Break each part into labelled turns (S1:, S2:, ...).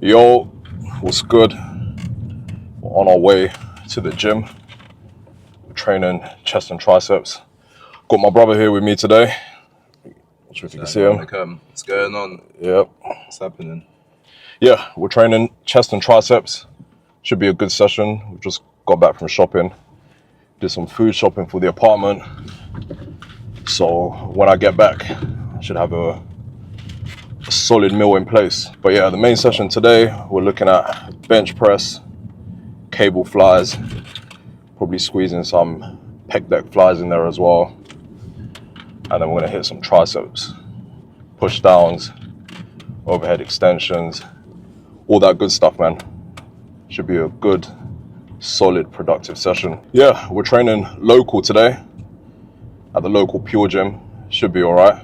S1: Yo, what's good? We're on our way to the gym. We're training chest and triceps. Got my brother here with me today. Not sure if you can see him.
S2: What's going on?
S1: Yep.
S2: What's happening?
S1: Yeah, we're training chest and triceps. Should be a good session. We just got back from shopping. Did some food shopping for the apartment. So when I get back, I should have a solid meal in place. But yeah, the main session today, we're looking at bench press, cable flies, probably squeezing some pec deck flies in there as well. And then we're gonna hit some triceps, push downs, overhead extensions, all that good stuff, man. Should be a good, solid, productive session. Yeah, we're training local today at the local Pure Gym. Should be all right.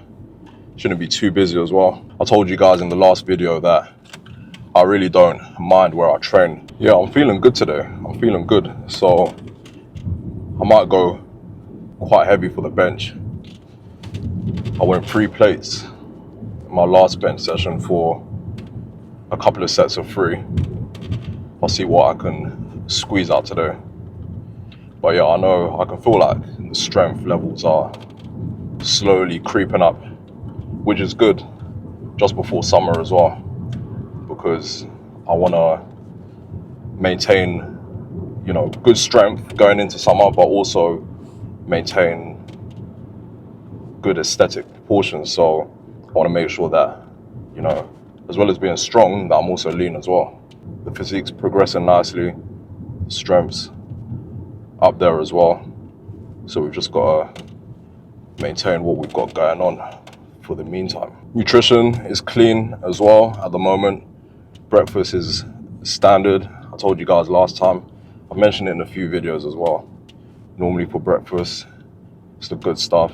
S1: Shouldn't be too busy as well. I told you guys in the last video that I really don't mind where I train. Yeah, I'm feeling good today. I'm feeling good. So I might go quite heavy for the bench. I went 3 plates in my last bench session for a couple of sets of 3. I'll see what I can squeeze out today. But yeah, I know I can feel like the strength levels are slowly creeping up, which is good just before summer as well, because I want to maintain, good strength going into summer, but also maintain good aesthetic proportions. So I want to make sure that, as well as being strong, that I'm also lean as well. The physique's progressing nicely, strength's up there as well. So we've just got to maintain what we've got going on for the meantime. Nutrition is clean as well at the moment. Breakfast is standard. I told you guys last time. I've mentioned it in a few videos as well. Normally for breakfast, it's the good stuff.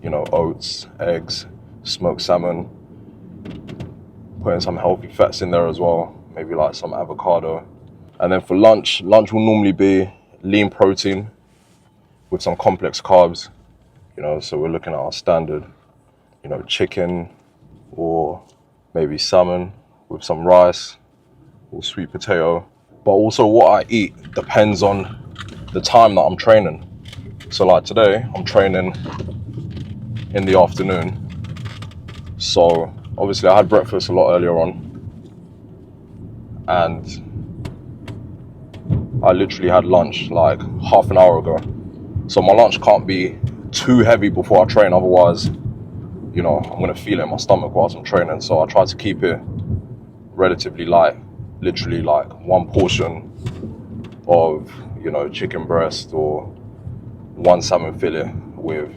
S1: Oats, eggs, smoked salmon. Putting some healthy fats in there as well. Maybe like some avocado. And then for lunch will normally be lean protein with some complex carbs. So we're looking at our standard, chicken or maybe salmon with some rice or sweet potato. But also what I eat depends on the time that I'm training. So like today, I'm training in the afternoon. So obviously I had breakfast a lot earlier on, and I literally had lunch like half an hour ago. So my lunch can't be too heavy before I train, otherwise, I'm gonna feel it in my stomach whilst I'm training. So I try to keep it relatively light, literally like 1 portion of, chicken breast or 1 salmon fillet with,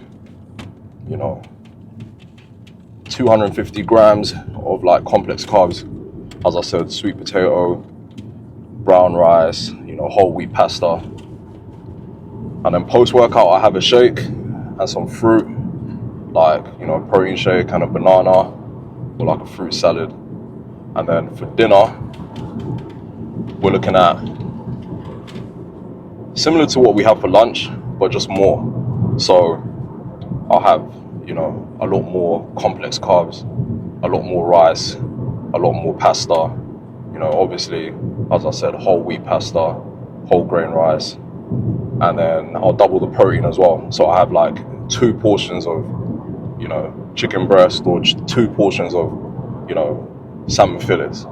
S1: 250 grams of like complex carbs. As I said, sweet potato, brown rice, whole wheat pasta. And then post-workout, I have a shake and some fruit, like, protein shake and a banana or like a fruit salad. And then for dinner, we're looking at similar to what we have for lunch, but just more. So I'll have, a lot more complex carbs, a lot more rice, a lot more pasta. Obviously, as I said, whole wheat pasta, whole grain rice. And then I'll double the protein as well. So I have like 2 portions of, chicken breast or 2 portions of, salmon fillets.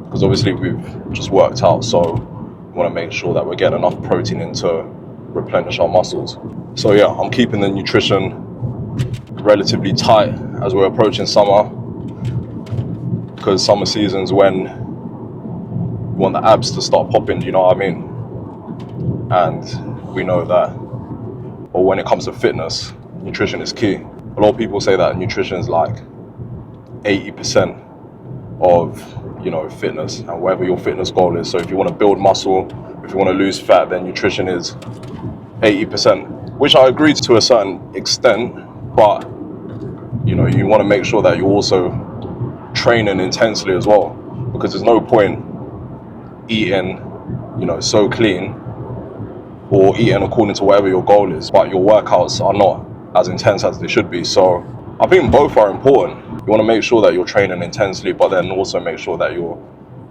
S1: Because obviously we've just worked out, so we want to make sure that we're getting enough protein in to replenish our muscles. So yeah, I'm keeping the nutrition relatively tight as we're approaching summer, because summer season's when we want the abs to start popping, you know what I mean? And we know that, or when it comes to fitness, nutrition is key. A lot of people say that nutrition is like 80% of, fitness and whatever your fitness goal is. So if you want to build muscle, if you want to lose fat, then nutrition is 80%, which I agree to a certain extent, but you want to make sure that you're also training intensely as well, because there's no point eating, so clean or eating according to whatever your goal is, but your workouts are not as intense as they should be. So I think both are important. You want to make sure that you're training intensely, but then also make sure that you're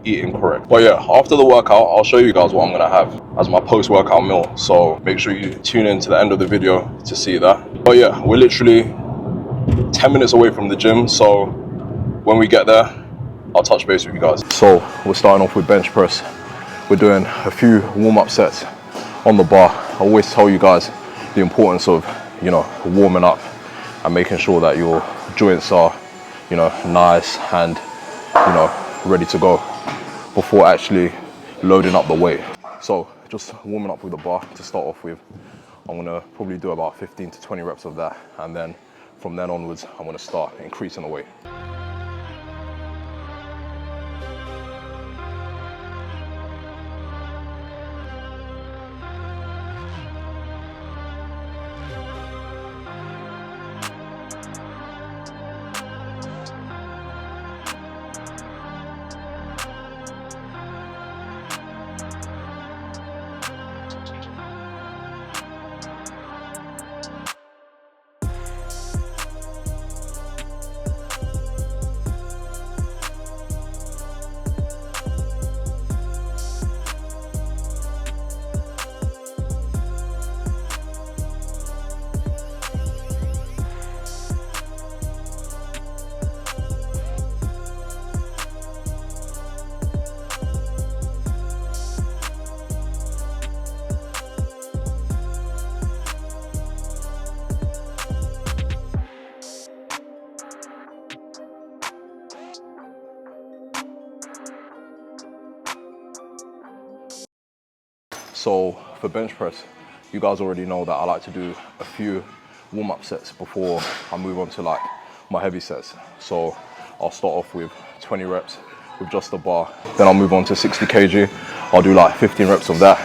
S1: eating correct. But yeah, after the workout, I'll show you guys what I'm gonna have as my post-workout meal. So make sure you tune in to the end of the video to see that. But yeah, we're literally 10 minutes away from the gym. So when we get there, I'll touch base with you guys. So we're starting off with bench press. We're doing a few warm-up sets on the bar. I always tell you guys the importance of, you know, warming up and making sure that your joints are, you know, nice and, you know, ready to go before actually loading up the weight. So just warming up with the bar to start off with. I'm gonna probably do about 15 to 20 reps of that, and then from then onwards, I'm gonna start increasing the weight. So for bench press, you guys already know that I like to do a few warm-up sets before I move on to like my heavy sets. So I'll start off with 20 reps with just the bar. Then I'll move on to 60 kg. I'll do like 15 reps of that.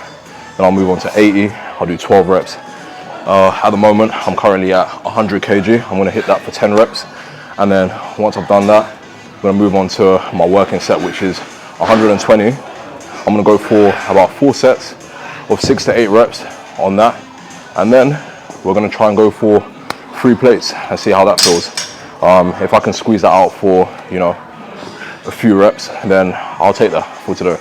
S1: Then I'll move on to 80. I'll do 12 reps. At the moment, I'm currently at 100 kg. I'm gonna hit that for 10 reps. And then once I've done that, I'm gonna move on to my working set, which is 120. I'm gonna go for about 4 sets of 6 to 8 reps on that, and then we're going to try and go for 3 plates and see how that feels. If I can squeeze that out for, you know, a few reps, then I'll take that for today.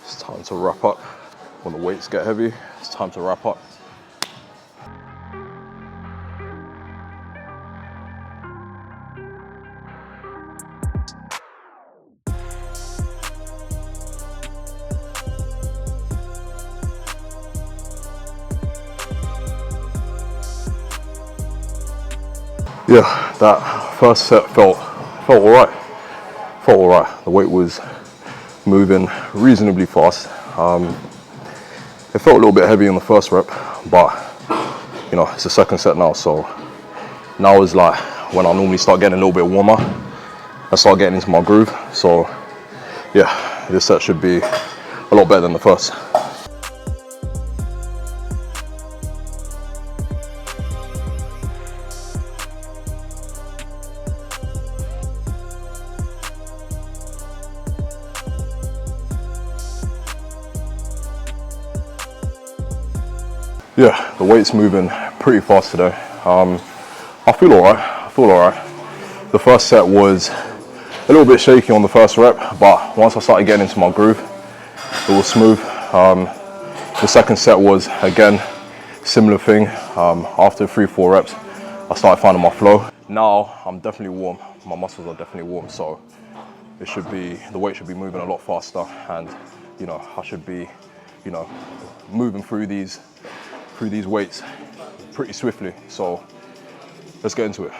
S1: It's time to wrap up. When the weights get heavy, it's time to wrap up. Yeah, that first set felt all right. Felt all right. The weight was moving reasonably fast. It felt a little bit heavy in the first rep, but you know, it's the second set now, so now is like when I normally start getting a little bit warmer. I start getting into my groove. So yeah, this set should be a lot better than the first. Yeah, the weight's moving pretty fast today. I feel alright. The first set was a little bit shaky on the first rep, but once I started getting into my groove, it was smooth. The second set was, again, similar thing. After 3-4 reps, I started finding my flow. Now I'm definitely warm. My muscles are definitely warm, so the weight should be moving a lot faster, and you know, I should be, you know, moving through these weights pretty swiftly. So let's get into it.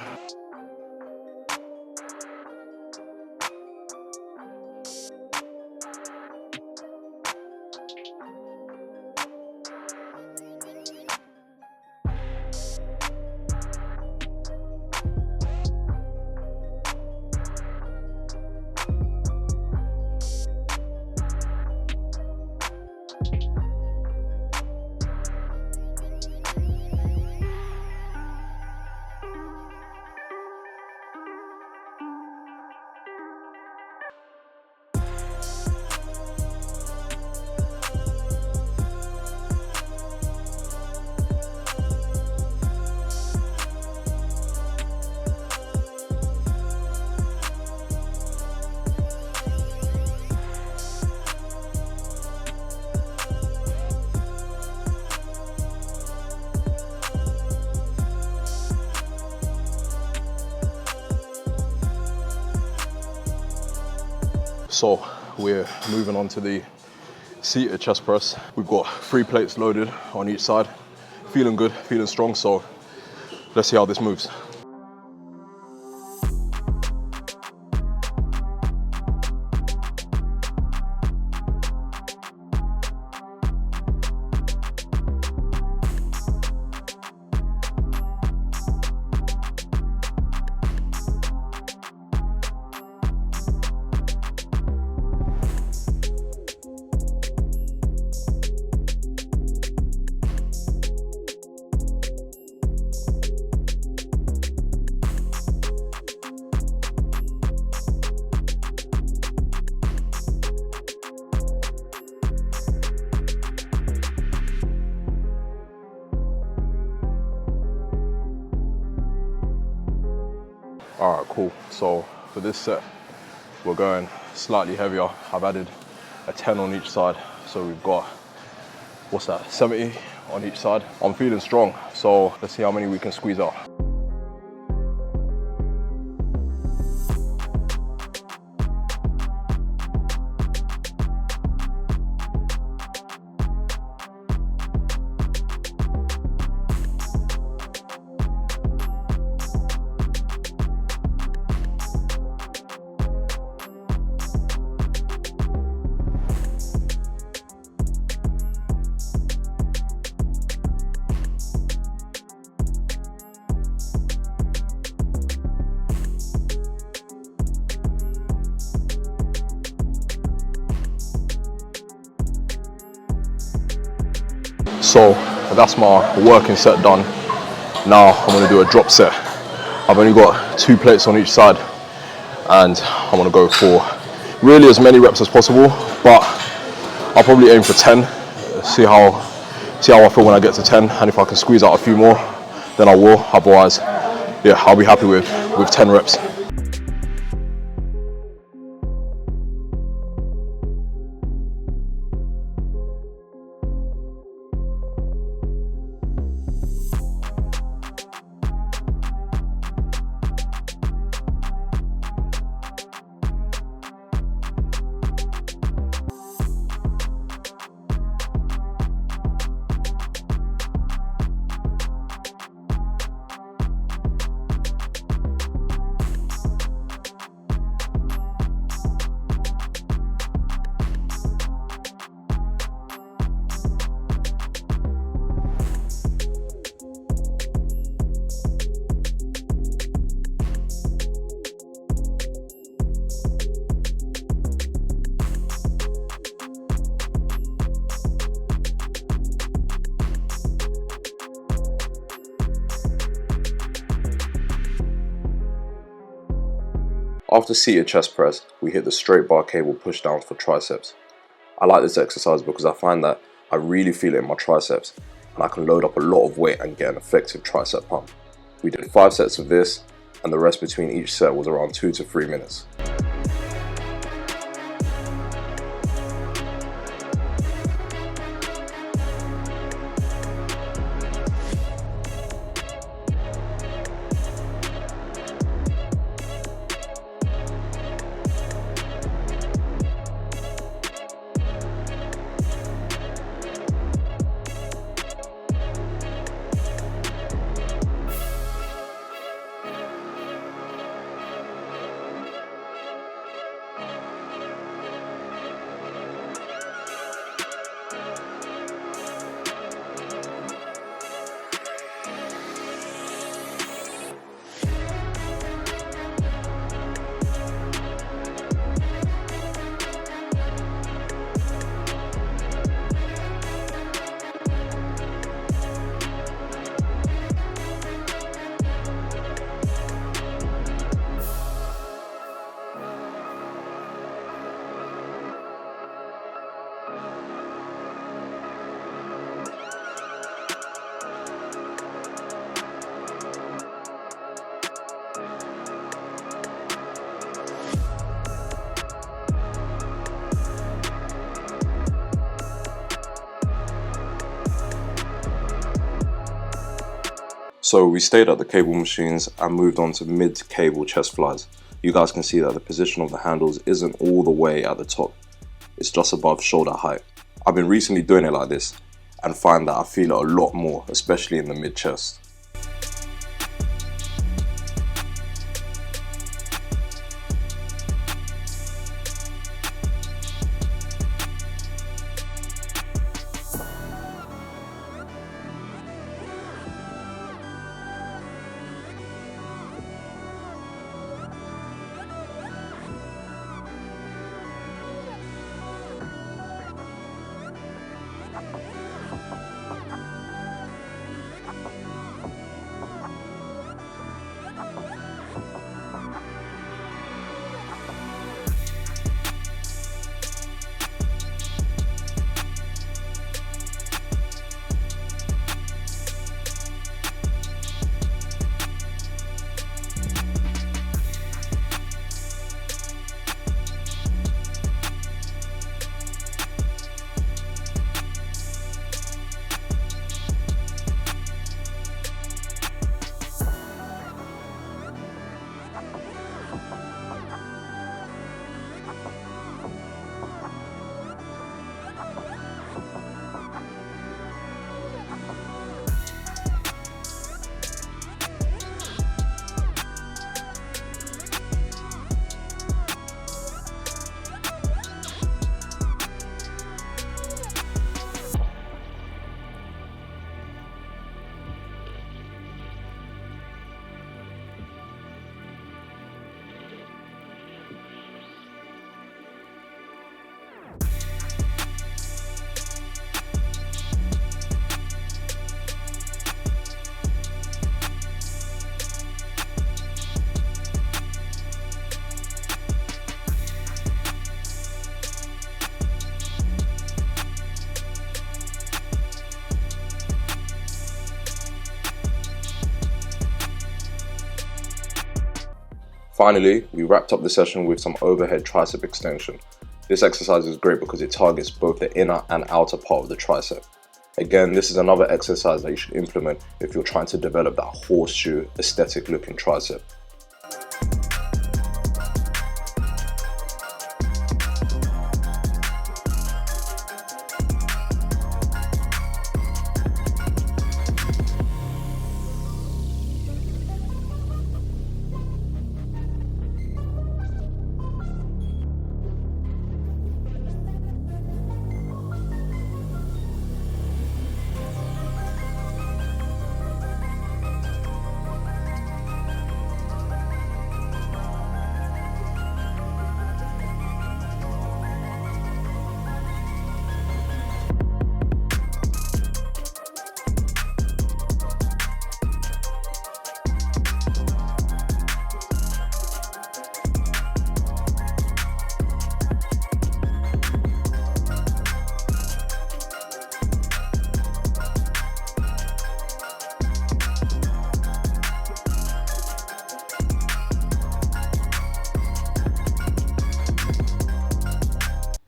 S1: So we're moving on to the seated chest press. We've got 3 plates loaded on each side. Feeling good, feeling strong, so let's see how this moves. All right, cool. So for this set, we're going slightly heavier. I've added a 10 on each side. So we've got, what's that, 70 on each side. I'm feeling strong, so let's see how many we can squeeze out. So that's my working set done. Now I'm gonna do a drop set. I've only got 2 plates on each side, and I'm gonna go for really as many reps as possible, but I'll probably aim for 10. See how I feel when I get to 10, and if I can squeeze out a few more, then I will. Otherwise, yeah, I'll be happy with 10 reps. After seated chest press, we hit the straight bar cable push down for triceps. I like this exercise because I find that I really feel it in my triceps, and I can load up a lot of weight and get an effective tricep pump. We did 5 sets of this, and the rest between each set was around 2 to 3 minutes. So we stayed at the cable machines and moved on to mid-cable chest flies.
S3: you guys can see that the position of the handles isn't all the way at the top. It's just above shoulder height. I've been recently doing it like this and find that I feel it a lot more, especially in the mid chest. Finally, we wrapped up the session with some overhead tricep extension. This exercise is great because it targets both the inner and outer part of the tricep. Again, this is another exercise that you should implement if you're trying to develop that horseshoe aesthetic looking tricep.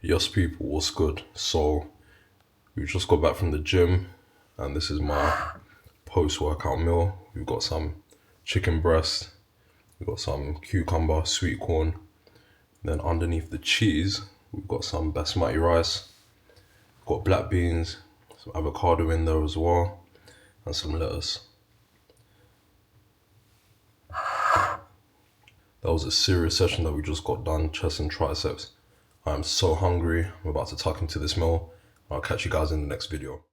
S1: Yes people, what's good? So we just got back from the gym and this is my post-workout meal. We've got some chicken breast, we've got some cucumber, sweet corn, then underneath the cheese we've got some basmati rice, we've got black beans, some avocado in there as well, and some lettuce. That was a serious session that we just got done, chest and triceps. I'm so hungry. I'm about to tuck into this meal. I'll catch you guys in the next video.